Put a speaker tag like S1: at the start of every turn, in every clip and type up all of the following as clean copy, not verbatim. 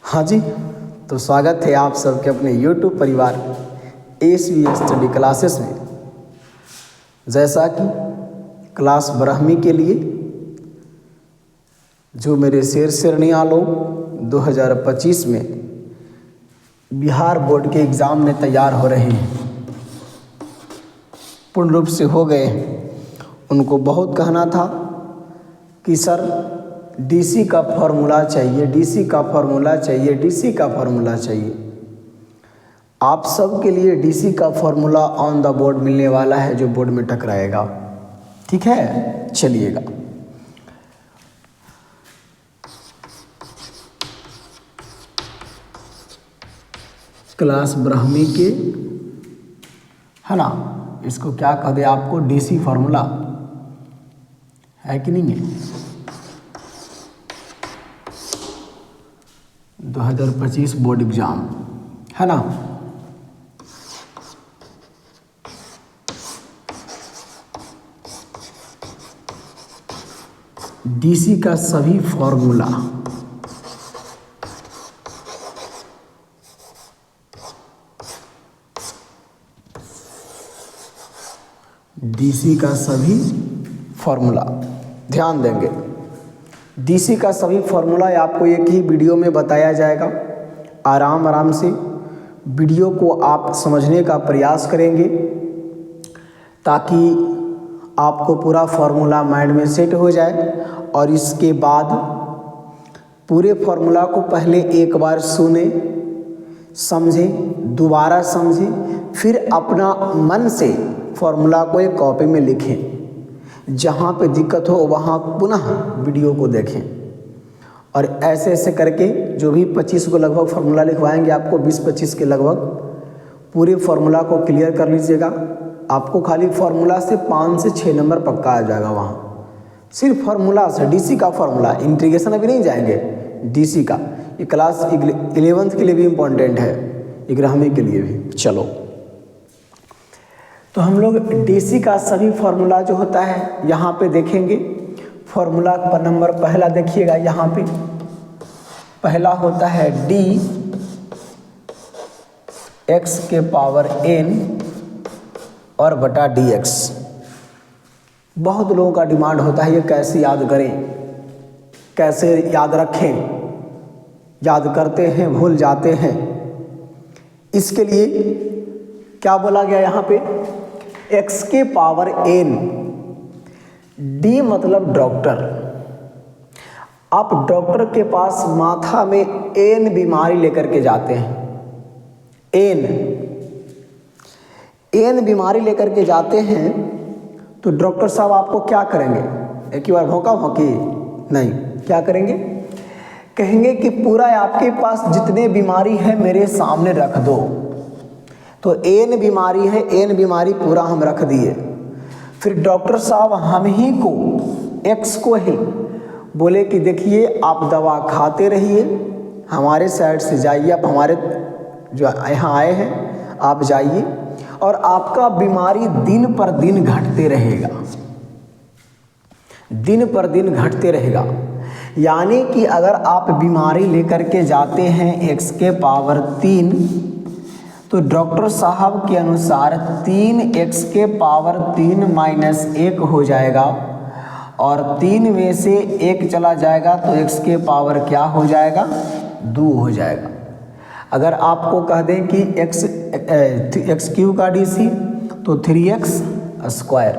S1: हाँ जी, तो स्वागत है आप सबके अपने YouTube परिवार ASV स्टडी क्लासेस में। जैसा कि क्लास 12वीं के लिए जो मेरे शेर शेरनियाँ लोग 2025 में बिहार बोर्ड के एग्ज़ाम में तैयार हो रहे हैं, पूर्ण रूप से हो गए हैं, उनको बहुत कहना था कि सर DC का फॉर्मूला चाहिए, DC का फॉर्मूला चाहिए, DC का फॉर्मूला चाहिए। आप सब के लिए DC का फॉर्मूला ऑन द बोर्ड मिलने वाला है, जो बोर्ड में टकराएगा। ठीक है, चलिएगा। क्लास 12वीं के है ना, इसको क्या कह दे आपको, DC फॉर्मूला है कि नहीं है। 2025 बोर्ड एग्जाम है ना। DC का सभी फॉर्मूला DC का सभी फॉर्मूला ध्यान देंगे। DC का सभी फॉर्मूला आपको एक ही वीडियो में बताया जाएगा। आराम से वीडियो को आप समझने का प्रयास करेंगे ताकि आपको पूरा फॉर्मूला माइंड में सेट हो जाए, और इसके बाद पूरे फॉर्मूला को पहले एक बार सुने, समझें, दोबारा समझें, फिर अपना मन से फॉर्मूला को एक कॉपी में लिखें। जहाँ पे दिक्कत हो वहाँ पुनः वीडियो को देखें, और ऐसे करके जो भी 25 को लगभग फार्मूला लिखवाएंगे आपको, 20-25 के लगभग पूरे फार्मूला को क्लियर कर लीजिएगा। आपको खाली फार्मूला से 5 से 6 नंबर पक्का आ जाएगा वहाँ, सिर्फ फार्मूला से। DC का फार्मूला, इंटीग्रेशन अभी नहीं जाएंगे। DC का ये क्लास 11th के लिए भी इम्पोर्टेंट है, 11वीं के लिए भी। चलो, तो हम लोग DC का सभी फार्मूला जो होता है यहाँ पे देखेंगे। फार्मूला पर नंबर पहला देखिएगा, यहाँ पे पहला होता है D x के पावर n और बटा dx। बहुत लोगों का डिमांड होता है ये कैसे याद करें, कैसे याद रखें, याद करते हैं भूल जाते हैं। इसके लिए क्या बोला गया यहाँ पे, x के पावर n, D मतलब डॉक्टर। आप डॉक्टर के पास माथा में n बीमारी लेकर के जाते हैं, n बीमारी लेकर के जाते हैं, तो डॉक्टर साहब आपको क्या करेंगे, एक ही बार भौंका भौंकी नहीं, क्या करेंगे, कहेंगे कि पूरा आपके पास जितने बीमारी है मेरे सामने रख दो। तो n बीमारी है, n बीमारी पूरा हम रख दिए। फिर डॉक्टर साहब हम ही को, x को ही बोले कि देखिए आप दवा खाते रहिए, हमारे साइड से जाइए, आप हमारे जो यहाँ आए हैं आप जाइए, और आपका बीमारी दिन पर दिन घटते रहेगा, दिन पर दिन घटते रहेगा। यानी कि अगर आप बीमारी लेकर के जाते हैं x के पावर 3, तो डॉक्टर साहब के अनुसार 3x के पावर 3 माइनस 1 हो जाएगा, और 3 में से 1 चला जाएगा तो x के पावर क्या हो जाएगा, 2 हो जाएगा। अगर आपको कह दें कि x क्यू का DC तो 3x स्क्वायर।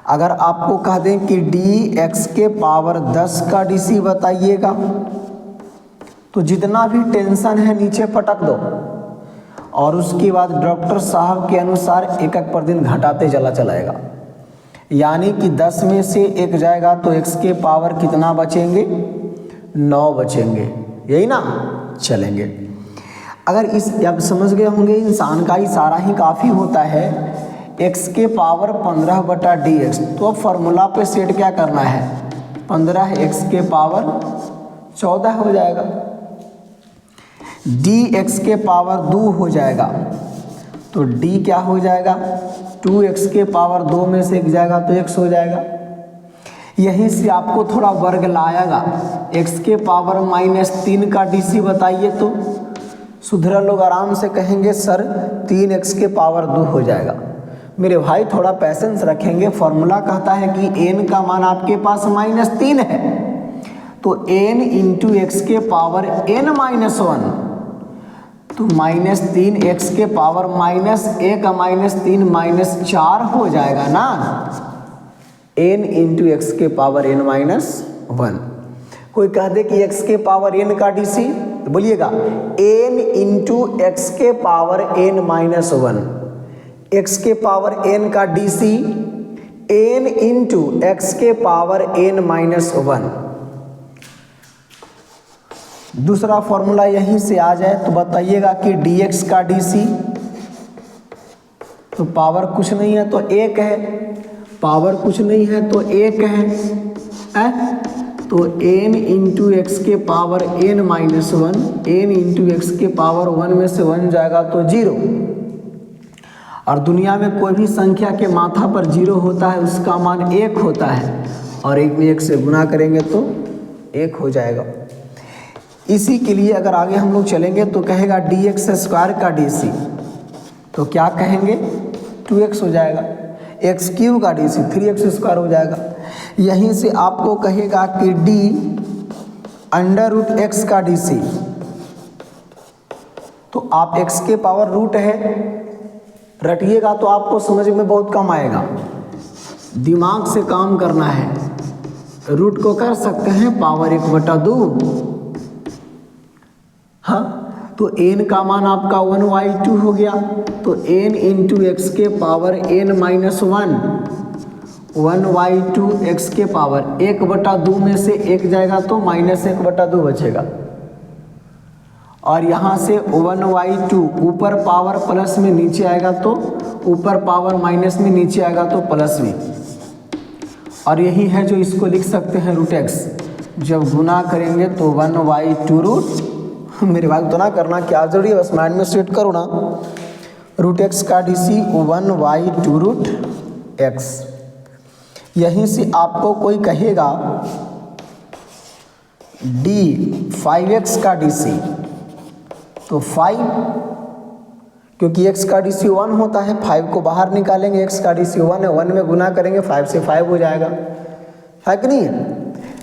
S1: अगर आपको कह दें कि dx के पावर 10 का DC बताइएगा, तो जितना भी टेंशन है नीचे पटक दो, और उसके बाद डॉक्टर साहब के अनुसार एक पर दिन घटाते चला चलाएगा। यानी कि 10 में से 1 जाएगा तो x के पावर कितना बचेंगे, 9 बचेंगे, यही ना चलेंगे। अगर इस अब समझ गए होंगे, इंसान का इशारा ही काफ़ी होता है। x के पावर 15 बटा dx, तो अब फार्मूला पे सेट क्या करना है, 15x के पावर 14 हो जाएगा, dx के पावर 2 हो जाएगा, तो d क्या हो जाएगा, 2x के पावर 2 में से 1 जाएगा तो x हो जाएगा। यहीं से आपको थोड़ा वर्ग लाएगा। x के पावर -3 का DC बताइए तो सुधरा लोग आराम से कहेंगे सर 3x के पावर 2 हो जाएगा। मेरे भाई थोड़ा पैसेंस रखेंगे, फॉर्मूला कहता है कि n का मान आपके पास -3 है, तो n इंटू एक्स के पावर n -1, तो -3x के पावर -1 हो जाएगा ना, n इंटू एक्स के पावर n-1। कोई कह दे कि x के पावर n का DC, तो बोलिएगा n इंटू एक्स के पावर n-1, x के पावर n का DC n इंटू एक्स के पावर n-1। दूसरा फॉर्मूला यहीं से आ जाए तो बताइएगा कि dx का DC, तो पावर कुछ नहीं है तो 1 है, पावर कुछ नहीं है तो 1 है, तो n इंटू एक्स के power n-1, n into x के पावर 1 में से 1 जाएगा तो 0। और दुनिया में कोई भी संख्या के माथा पर 0 होता है उसका मान 1 होता है, और 1 में 1 से गुना करेंगे तो 1 हो जाएगा। इसी के लिए अगर आगे हम लोग चलेंगे तो कहेगा dx² का DC, तो क्या कहेंगे 2x हो जाएगा, x³ का DC 3x² हो जाएगा। यहीं से आपको कहेगा कि d√x का DC, तो आप x के पावर रूट है रटिएगा तो आपको समझ में बहुत कम आएगा, दिमाग से काम करना है। रूट को कर सकते हैं पावर 1/2, हाँ, तो n का मान आपका 1/2 हो गया, तो n इंटू एक्स के पावर n-1, 1/2 x के पावर 1/2 में से 1 जाएगा तो -1/2 बचेगा, और यहाँ से 1/2 ऊपर पावर प्लस में नीचे आएगा तो ऊपर पावर माइनस में नीचे आएगा तो प्लस में, और यही है जो इसको लिख सकते हैं √x। जब गुना करेंगे तो 1/2 रूट, मेरे भाई तो ना करना क्या जरूरी है, बस माइंड में सेट करो ना, √x का DC 1/2 रूट x। यहीं से आपको कोई कहेगा d5x का DC, तो 5, क्योंकि x का DC 1 होता है, 5 को बाहर निकालेंगे, x का DC 1 है, 1 में गुना करेंगे 5 से 5 हो जाएगा, है कि नहीं।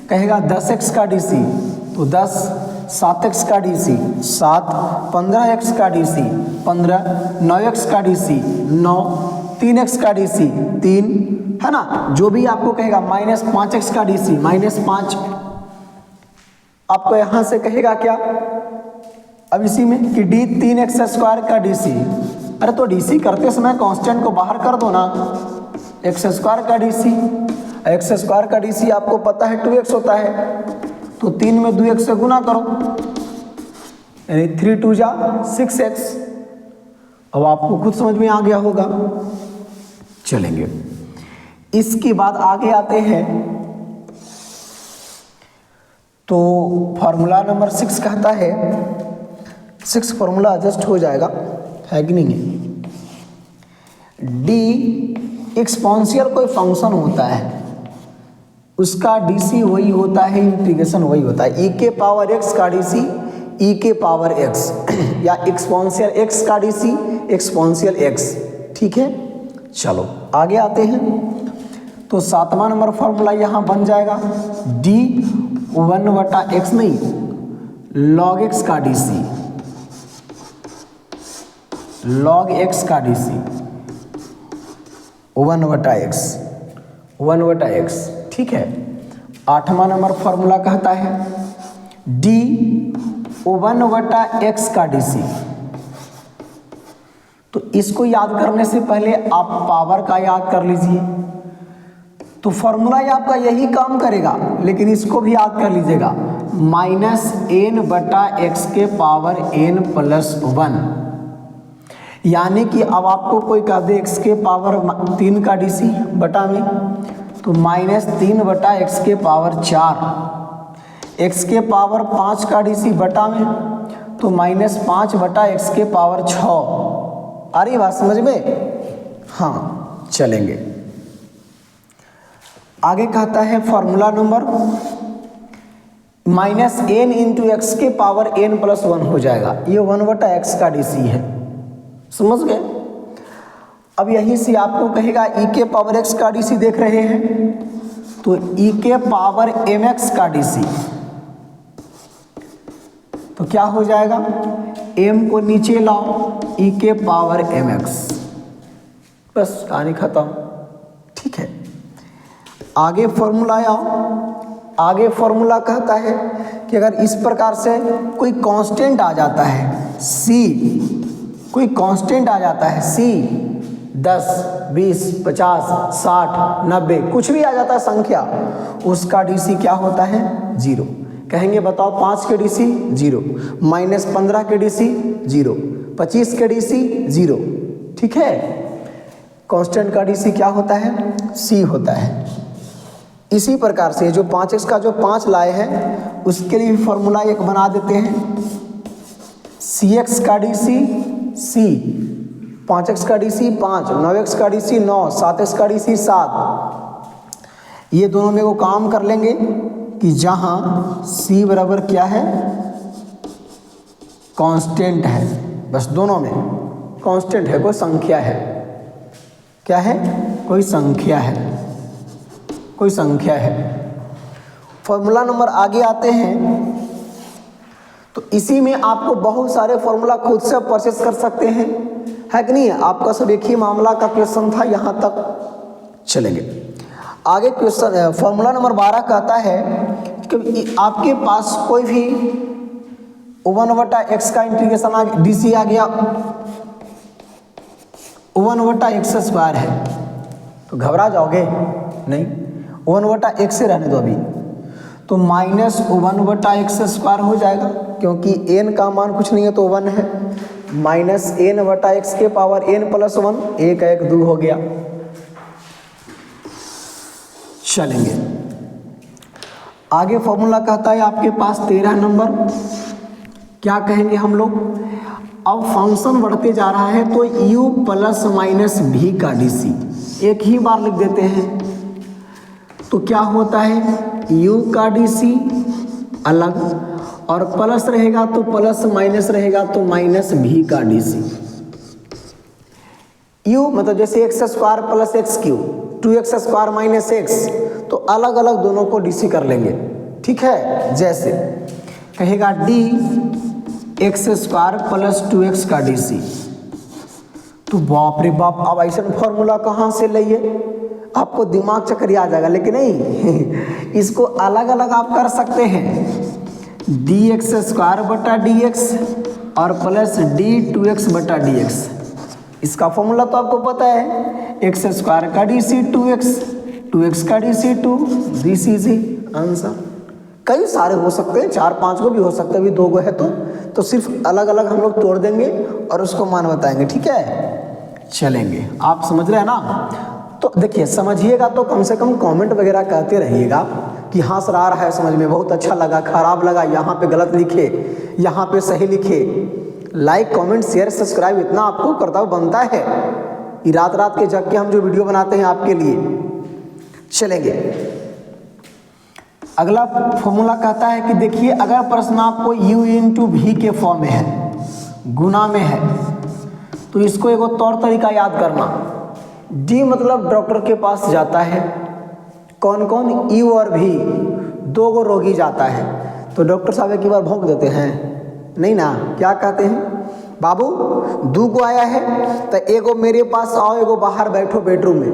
S1: कहेगा 10x का DC, तो 10, 7x का DC 7, 15x का DC 15, 9x का DC 9, 3x का DC 3, है ना। जो भी आपको कहेगा -5x का DC -5, आपको यहाँ से कहेगा क्या, अब इसी में कि d3x² का DC, अरे तो DC करते समय कांस्टेंट को बाहर कर दो ना, x² का DC, x² का DC आपको पता है 2x होता है, तो 3 में 2x से गुना करो, यानी 3 2 जा 6x। अब आपको खुद समझ में आ गया होगा। चलेंगे इसके बाद आगे आते हैं, तो फॉर्मूला नंबर 6 कहता है, 6 फॉर्मूला एडजस्ट हो जाएगा, है कि नहीं है। d एक्सपोनेंशियल कोई फंक्शन होता है, उसका DC वही होता है, इंटीग्रेशन वही होता है, e के पावर x का DC e के पावर x, या एक्सपोनेंशियल x का DC एक्सपोनेंशियल x, ठीक है। चलो आगे आते हैं, तो 7वां नंबर फॉर्मूला यहाँ बन जाएगा d 1/x नहीं, log x का DC, log x का DC 1/x, ठीक है। 8वां नंबर फॉर्मूला कहता है d 1/x का DC, तो इसको याद करने से पहले आप पावर का याद कर लीजिए, तो फॉर्मूला ही आपका यही काम करेगा, लेकिन इसको भी याद कर लीजिएगा, -n/x के पावर n+1, यानी कि अब आपको कोई कह दे x के पावर 3 का DC बटा में, तो -3/x के पावर 4, x के पावर 5 का DC बटा में, तो -5/x के पावर 6। आ रही बात समझ में? हाँ चलेंगे। आगे कहता है formula number minus n into x के पावर एन प्लस 1 हो जाएगा। ये 1/x का डीसी है, समझ गए। अब यहीं से आपको कहेगा ई के पावर एक्स का डीसी देख रहे हैं, तो ई के पावर एम एक्स का डीसी, तो क्या हो जाएगा, m को नीचे लाओ, ई के पावर एम एक्स, बस कहानी खत्म। ठीक है, आगे फॉर्मूला आओ। आगे फॉर्मूला कहता है कि अगर इस प्रकार से कोई कांस्टेंट आ जाता है c, कोई कांस्टेंट आ जाता है c 10, 20, 50, 60, 90 कुछ भी आ जाता है संख्या, उसका डीसी क्या होता है, 0। कहेंगे बताओ 5 के डीसी 0, -15 के डीसी 0, 25 के डीसी 0। ठीक है, कांस्टेंट का डीसी क्या होता है, c होता है। इसी प्रकार से जो 5x का जो 5 लाए हैं उसके लिए फॉर्मूला एक बना देते हैं, cx का डीसी c, 5x का डीसी 5, 9x का डीसी 9, 7x का डीसी 7। ये दोनों में वो काम कर लेंगे कि जहां c बराबर क्या है, कांस्टेंट है, बस दोनों में कांस्टेंट है, कोई संख्या है, क्या है, कोई संख्या है, कोई संख्या है। फॉर्मूला नंबर आगे आते हैं, तो इसी में आपको बहुत सारे फॉर्मूला खुद से परचेस कर सकते हैं, है कि नहीं। आपका सब एक ही मामला का क्वेश्चन था, यहाँ तक चलेंगे। आगे क्वेश्चन फॉर्मूला नंबर 12 कहता है कि आपके पास कोई भी 1/x का इंटीग्रेशन डीसी आ गया 1/x² है, तो घबरा जाओगे नहीं, 1/x से रहने दो अभी, तो -1/x² हो जाएगा, क्योंकि n का मान कुछ नहीं है तो 1 है, -n/x के पावर n प्लस 1, 1 1 2 हो गया। चलेंगे आगे, फॉर्मूला कहता है आपके पास 13 नंबर, क्या कहेंगे हम लोग, अब फंक्शन बढ़ते जा रहा है तो u प्लस माइनस v का डीसी एक ही बार लिख देते हैं, तो क्या होता है, u का डीसी अलग, और प्लस रहेगा तो प्लस, माइनस रहेगा तो माइनस v का डीसी। u मतलब जैसे x² plus x³ 2x² minus x, तो अलग अलग दोनों को डीसी कर लेंगे। ठीक है, जैसे कहेगा dx² प्लस 2x का डीसी, तो बाप रे बाप, अब ऐसा फॉर्मूला कहाँ से लाइए, आपको दिमाग चक्कर आ जाएगा, लेकिन नहीं इसको अलग अलग आप कर सकते हैं, dx² बटा dx और प्लस d2x बटा dx। इसका फॉर्मूला तो आपको पता है, x² का डीसी 2x, 2x का डीसी 2, दिस इज आंसर। कई सारे हो सकते हैं, 4-5 को भी हो सकते हैं, अभी 2 को है तो सिर्फ अलग अलग हम लोग तोड़ देंगे और उसको मान बताएंगे। ठीक है, चलेंगे, आप समझ रहे हैं ना। तो देखिए, समझिएगा तो कम से कम कमेंट वगैरह करते रहिएगा कि हाँ सर आ रहा है समझ में, बहुत अच्छा लगा, खराब लगा, यहाँ पे गलत लिखे, यहाँ पे सही लिखे। लाइक कमेंट शेयर सब्सक्राइब इतना आपको कर्तव्य बनता है, ये रात रात के जग के हम जो वीडियो बनाते हैं आपके लिए। चलेंगे, अगला फॉर्मूला कहता है कि देखिए, अगर प्रश्न आपको u इंटू v के फॉर्म में है, गुना में है, तो इसको एक तौर तरीका याद करना। d मतलब डॉक्टर के पास जाता है, कौन कौन, u और v, 2 को रोगी जाता है, तो डॉक्टर साहब एक बार भौंक देते हैं, नहीं ना, क्या कहते हैं, बाबू 2 को आया है तो एगो मेरे पास आओ, एगो बाहर बैठो बेडरूम में,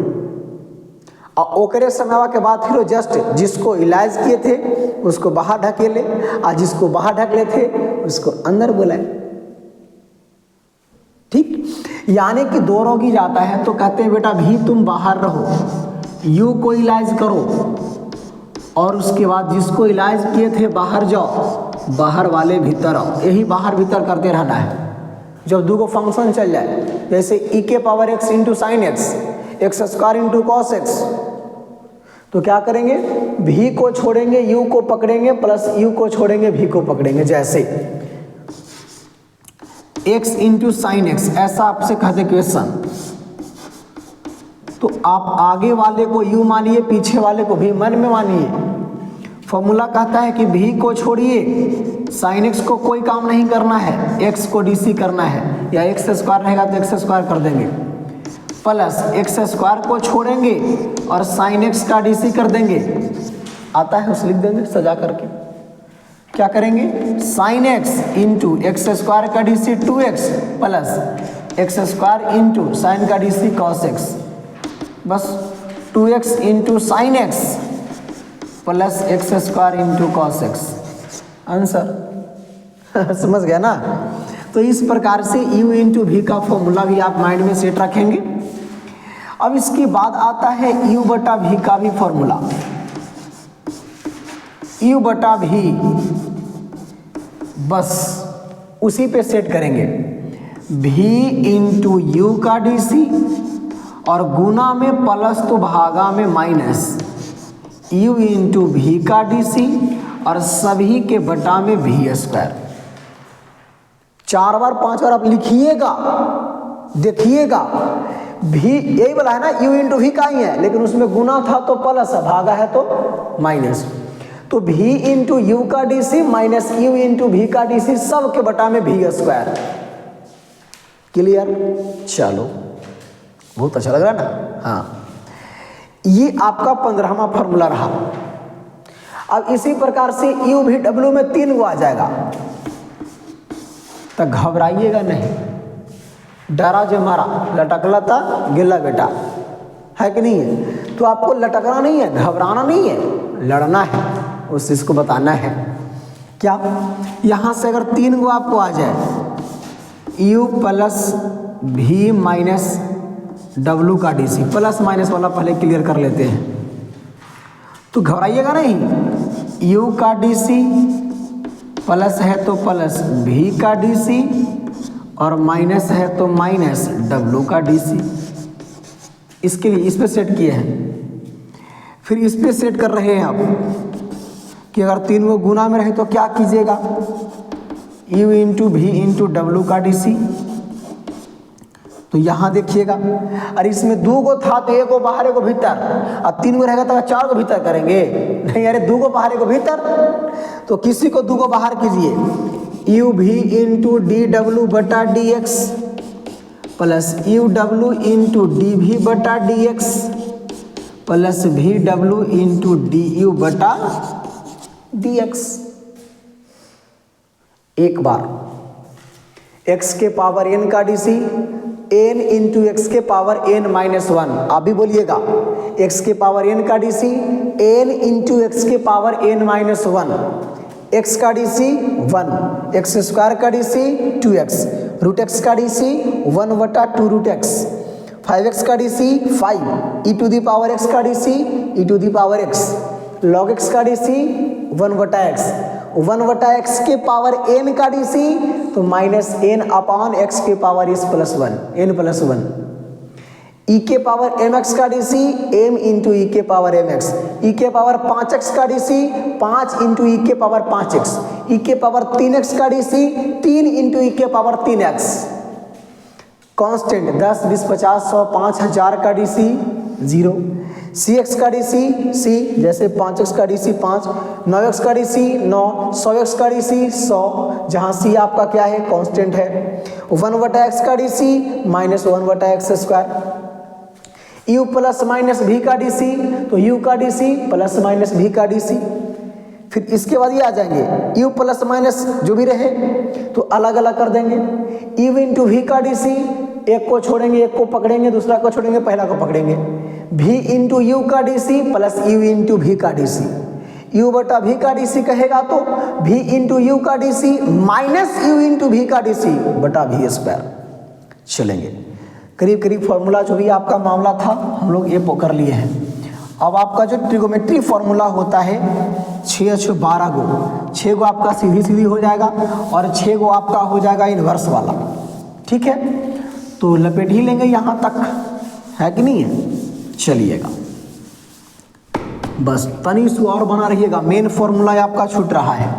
S1: और ओकरे समय के बाद फिर जस्ट जिसको इलाज किए थे उसको बाहर ढकेले, और जिसको बाहर ढकले थे उसको अंदर बुलाए। ठीक, यानी कि 2 रोगी जाता है तो कहते हैं बेटा भी तुम बाहर रहो, यू को इलाज करो, और उसके बाद जिसको इलाज किए थे बाहर जाओ, बाहर वाले भीतर आओ, यही बाहर भीतर करते रहना है। जब 2 को फंक्शन चल जाए, जैसे e के power x into sine x, x² into cos x, तो क्या करेंगे, v को छोड़ेंगे u को पकड़ेंगे, प्लस u को छोड़ेंगे v को पकड़ेंगे। जैसे x इंटू साइन एक्स, ऐसा आपसे कहते क्वेश्चन, तो आप आगे वाले को u मानिए, पीछे वाले को भी मन में मानिए। फॉर्मूला कहता है कि v को छोड़िए, sin x को कोई काम नहीं करना है, x को dc करना है, या x स्क्वायर रहेगा तो x स्क्वायर कर देंगे, प्लस x स्क्वायर को छोड़ेंगे और sin x का dc कर देंगे। आता है उसे लिख देंगे सजा करके। क्या करेंगे, sin x into x square का dc 2x plus x square into sine का dc cos x, बस 2x into sine x plus x square into cos x, answer. समझ गया ना। तो इस प्रकार से u इंटू वी का फॉर्मूला भी आप माइंड में सेट रखेंगे। अब इसके बाद आता है u बटा वी का भी फॉर्मूला। u बटा वी बस उसी पे सेट करेंगे, v इंटू यू का dc और गुना में प्लस तो भागा में माइनस, u इंटू वी का dc और सभी के बटा में v स्क्वायर। 4 बार 5 बार आप लिखिएगा, देखिएगा। भी यही बोला है ना, u इंटू वी का ही है, लेकिन उसमें गुना था तो प्लस है, भागा है तो माइनस। तो v इंटू यू का dc minus u into v का dc सब के बटा में v स्क्वायर। क्लियर? चलो, बहुत अच्छा लग रहा है ना। हाँ, ये आपका 15वां फॉर्मूला रहा। अब इसी प्रकार से u भी w में 3 गो आ जाएगा, तो घबराइएगा नहीं। डरा जो मारा, लटकला था गिला बेटा, है कि नहीं है? तो आपको लटकना नहीं है, घबराना नहीं है, लड़ना है, उस चीज को बताना है। क्या यहां से अगर 3 गो आपको आ जाए, u plus v minus W का dc, प्लस माइनस वाला पहले क्लियर कर लेते हैं, तो घबराइएगा नहीं। u का dc प्लस है तो प्लस v का dc और माइनस है तो माइनस w का dc। इसके लिए इस पे सेट किए हैं। फिर इस पे सेट कर रहे हैं आप कि अगर 3 गो गुना में रहे तो क्या कीजिएगा, u इंटू वी इंटू डब्लू का dc। तो यहाँ देखिएगा, अरे इसमें 2 गो था तो 1 गो बाहर 1 गो भीतर, अब 3 गो रहेगा तो 4 गो भीतर करेंगे नहीं, अरे 2 गो बाहर 1 गो भीतर। तो किसी को 2 गो बाहर कीजिए, यू वी इंटू डी डब्लू बटा डी एक्स प्लस यू डब्लू इंटू डी वी बटा डी एक्स प्लस वी डब्लू इंटू डी यू बटा डी एक्स। एक बार x के पावर n का dc n इंटू एक्स के पावर n माइनस 1, आप भी बोलिएगा x के पावर n का dc n इंटू एक्स के पावर n माइनस 1, x का dc 1, एक्स स्क्वायर का dc 2x, रूट एक्स का dc 1 बटा 2 रूट एक्स, 5x का dc 5, e to the power x का dc e to the power x, log x का dc 1 बटा x, 1 बटा x के पावर n का dc तो माइनस n अपॉन x के power s plus 1, n plus 1, e के पावर mx का dc m इंटू e के पावर mx, e के पावर 5x का dc 5 इंटू e के पावर 5x, e के पावर 3x का dc 3 इंटू e के पावर 3x। कांस्टेंट 10 20 50 100 5000 का dc 0, cx का dc c जैसे 5x का dc 5, 9x का dc 9, 100x का dc 100, जहाँ c आपका क्या है, कांस्टेंट है, 1 बटा x का dc माइनस 1 बटा x square, u plus minus v का dc तो u का dc प्लस माइनस v का dc। फिर इसके बाद ये आ जाएंगे u प्लस माइनस जो भी रहे तो अलग अलग कर देंगे, u इंटू वी का dc, एक को छोड़ेंगे एक को पकड़ेंगे, दूसरा को छोड़ेंगे पहला को पकड़ेंगे, v इंटू यू का dc plus u into v का dc, u बटा v का dc कहेगा तो v इंटू यू का dc minus u into v का dc बटा v स्क्वायर। चलेंगे करीब करीब फॉर्मूला जो भी आपका मामला था हम लोग ये कर लिए हैं। अब आपका जो ट्रिगोमेट्री फॉर्मूला होता है 6 6 12 गो, 6 गो आपका सीधी सीधी हो जाएगा और 6 गो आपका हो जाएगा इन्वर्स वाला। ठीक है, तो लपेट ही लेंगे यहाँ तक, है कि नहीं है? चलिएगा बस तनी सु और बना रहिएगा, मेन फॉर्मूला आपका छूट रहा है।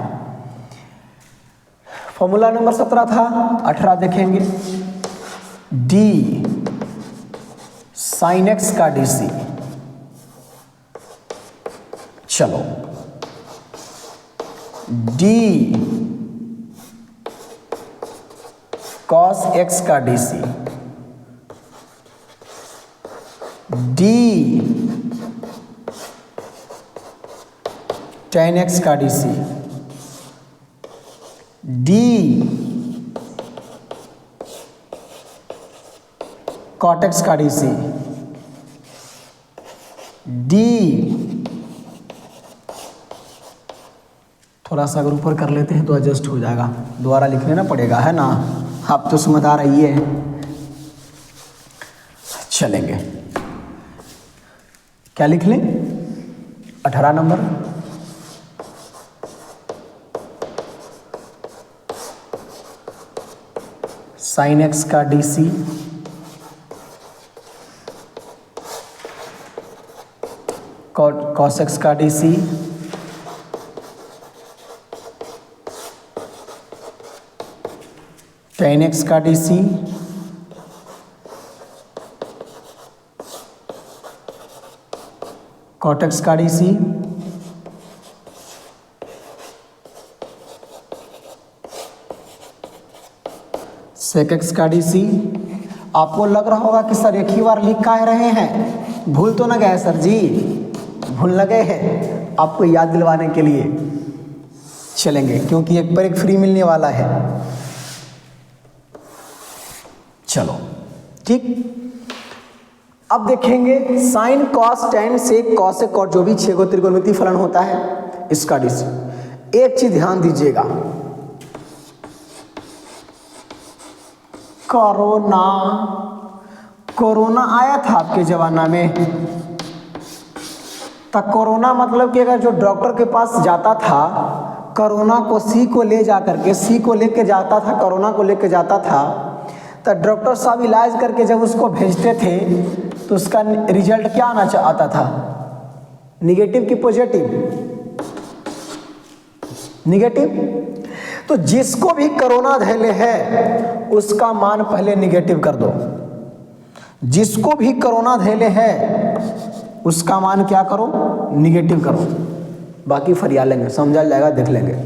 S1: फॉर्मूला नंबर 17 था, 18 देखेंगे, d साइन एक्स का डीसी। चलो डी कॉस एक्स का डीसी, डी टेन एक्स का डीसी, डी कॉट एक्स का डीसी, डी थोड़ा सा अगर ऊपर कर लेते हैं तो एडजस्ट हो जाएगा, दोबारा लिख लेना पड़ेगा, है ना। आप तो समझ आ रही है। चलेंगे, क्या लिख लें? 18 नंबर साइन एक्स का डीसी, कॉस एक्स का डीसी, टेन एक्स का डीसी, कॉट एक्स का डीसी, सेक एक्स का डीसी। आपको लग रहा होगा कि सर एक ही बार लिख का रहे हैं, भूल तो ना गए सर जी? भूल न गए हैं? आपको याद दिलवाने के लिए चलेंगे, क्योंकि एक पर एक फ्री मिलने वाला है। चलो ठीक, अब देखेंगे sine cos tan sec cosec और जो भी 6 को त्रिकोणमितीय फलन होता है इसका डीसी। एक चीज ध्यान दीजिएगा, कोरोना आया था आपके जमाना में, तब कोरोना मतलब कि अगर जो डॉक्टर के पास जाता था, कोरोना को सी को ले जा करके, सी को लेके जाता था, कोरोना को लेके जाता था, तो डॉक्टर साहब इलाज करके जब उसको भेजते थे तो उसका रिजल्ट क्या आना चाहता था? निगेटिव कि पॉजिटिव? निगेटिव। तो जिसको भी कोरोना धैले है उसका मान पहले निगेटिव कर दो। जिसको भी कोरोना धैले है उसका मान क्या करो? निगेटिव करो। बाकी फरिया लेंगे, समझा जाएगा, देख लेंगे।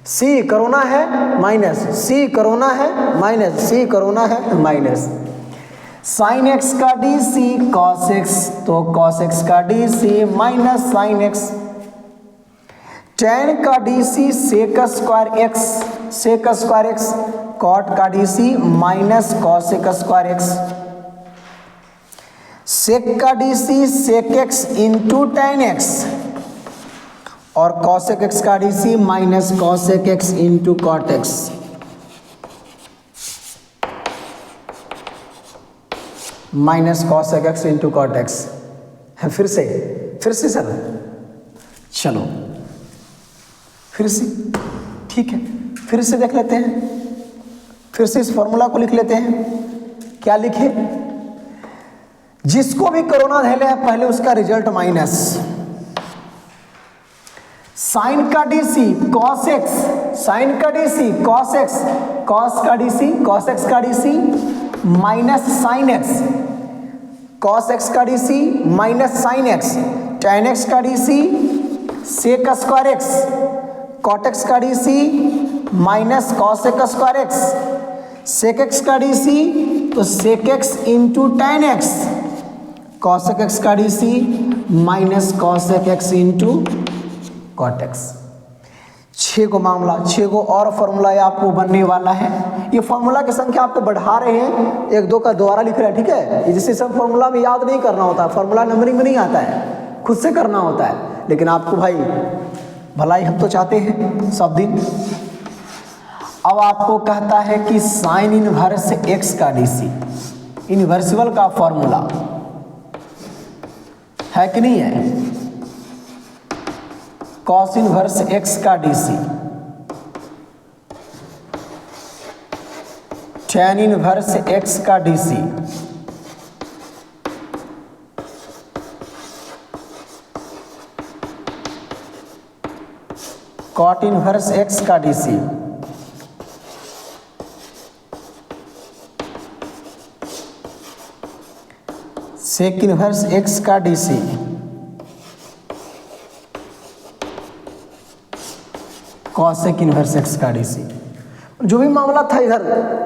S1: सी कोरोना है माइनस, सी कोरोना है माइनस, सी कोरोना है माइनस। साइन एक्स का डी सी कॉस एक्स, तो कॉस एक्स का d c minus sine x. Tan का d c sec square x, sec square x. Cot का d c minus cosec square x. Sec का d c sec x into tan x, और cosec x का d c minus cosec x into cot x. Minus cosec x into cot x है। फिर से sir, चलो फिर से, ठीक है, फिर से देख लेते हैं, फिर से इस फॉर्मूला को लिख लेते हैं। क्या लिखे? जिसको भी कोरोना धैले है पहले उसका रिजल्ट माइनस। साइन का डीसी कॉस एक्स, साइन का डीसी कॉस एक्स, कॉस का डीसी कॉस एक्स का DC minus sine x, cos x का DC minus sine x. Tan x का DC sec square x, cot x का DC minus cosec square x. Sec x का DC तो sec x into tan x, cosec x का DC minus cosec x into cot x. 6 को मामला, 6 को और formula आपको बनने वाला है। ये फॉर्मूला की संख्या आपको बढ़ा रहे हैं, 1 2 का दोबारा लिख रहे हैं, ठीक है। जिसे सब फॉर्मूला में याद नहीं करना होता, फॉर्मूला नंबरिंग में नहीं आता है, खुद से करना होता है। लेकिन आपको भाई भलाई हम तो चाहते हैं सब दिन। अब आपको कहता है कि साइन इनवर्स एक्स का डीसी, इनवर्सिबल का फॉर्मूला है कि नहीं है? कॉस इनवर्स एक्स का डीसी, टेन इनवर्स एक्स का डीसी, कॉट इनवर्स एक्स का डीसी, सेक इनवर्स एक्स का डीसी, कॉसेक इनवर्स एक्स का डीसी। जो भी मामला था इधर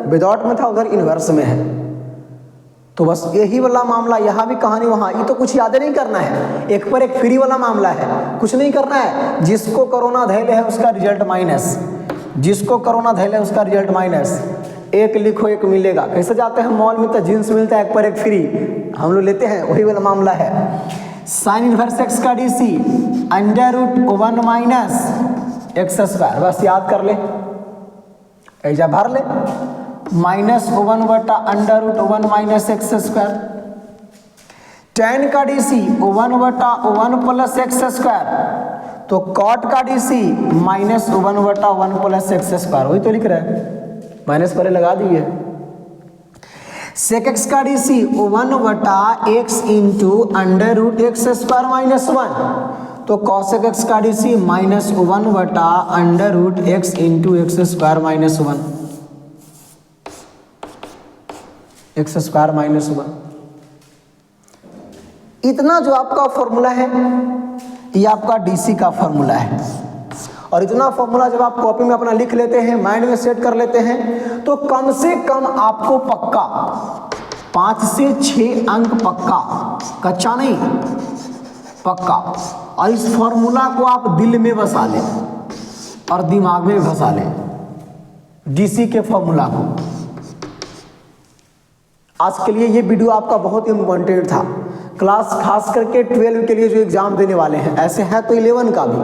S1: विदाउट में था, उधर इनवर्स में है। तो बस यही वाला मामला, यहाँ भी कहानी वहाँ, ये तो कुछ याद नहीं करना है, एक पर एक फ्री वाला मामला है, कुछ नहीं करना है। जिसको कोरोना धैले है उसका रिजल्ट माइनस, जिसको कोरोना धैले उसका रिजल्ट माइनस। एक लिखो एक मिलेगा। कैसे जाते हैं मॉल में तो जींस मिलता है एक पर एक फ्री, हम लोग लेते हैं, वही वाला मामला है। साइन इनवर्स एक्स का डीसी √1 माइनस एक्स स्क्वायर, बस याद कर ले, ऐसा भर ले, -1 बटा √1 माइनस एक्स स्क्वायर। tan का डीसी 1 बटा 1 प्लस एक्स स्क्वायर, तो cot का डीसी -1 बटा 1 प्लस एक्स स्क्वायर, वही तो लिख रहा है, माइनस पहले लगा दिए। सेक एक्स का डीसी 1 बटा एक्स इंटू √x स्क्वायर -1, तो कॉसेक एक्स का डीसी -1 बटा √x into x square -1, x square -1। इतना जो आपका फॉर्मूला है ये आपका डीसी का फॉर्मूला है। और इतना फॉर्मूला जब आप कॉपी में अपना लिख लेते हैं, माइंड में सेट कर लेते हैं, तो कम से कम आपको पक्का 5 से 6 अंक पक्का, कच्चा नहीं, पक्का। और इस फॉर्मूला को आप दिल में बसा लें और दिमाग में बसा लें, डीसी के फॉर्मूला को। आज के लिए ये वीडियो आपका बहुत इंपॉर्टेंट था, क्लास खास करके 12 के लिए जो एग्जाम देने वाले हैं, ऐसे है तो 11 का भी,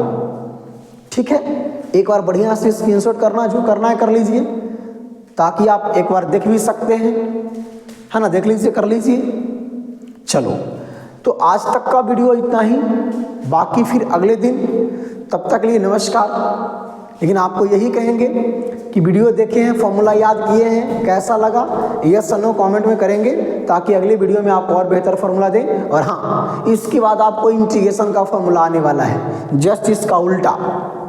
S1: ठीक है। एक बार बढ़िया से स्क्रीनशॉट करना, जो करना है कर लीजिए, ताकि आप एक बार देख भी सकते हैं, है ना, देख लीजिए, कर लीजिए। चलो, तो आज तक का वीडियो इतना ही, बाकी फिर अगले दिन, तब तक के लिए नमस्कार। लेकिन आपको यही कहेंगे कि वीडियो देखे हैं, फॉर्मूला याद किए हैं, कैसा लगा यस और नो कमेंट में करेंगे, ताकि अगले वीडियो में आप और बेहतर फॉर्मूला दें। और हाँ, इसके बाद आपको इंटीग्रेशन का फॉर्मूला आने वाला है, जस्ट इसका उल्टा,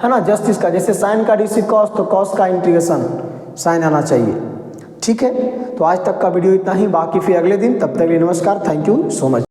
S1: है ना, जस्ट इसका, जैसे साइन का डीसी कॉस, तो कॉस का इंटीग्रेशन साइन आना चाहिए, ठीक है। तो आज तक का वीडियो इतना ही, बाकी फिर अगले दिन, तब तक के लिए नमस्कार, थैंक यू सो मच।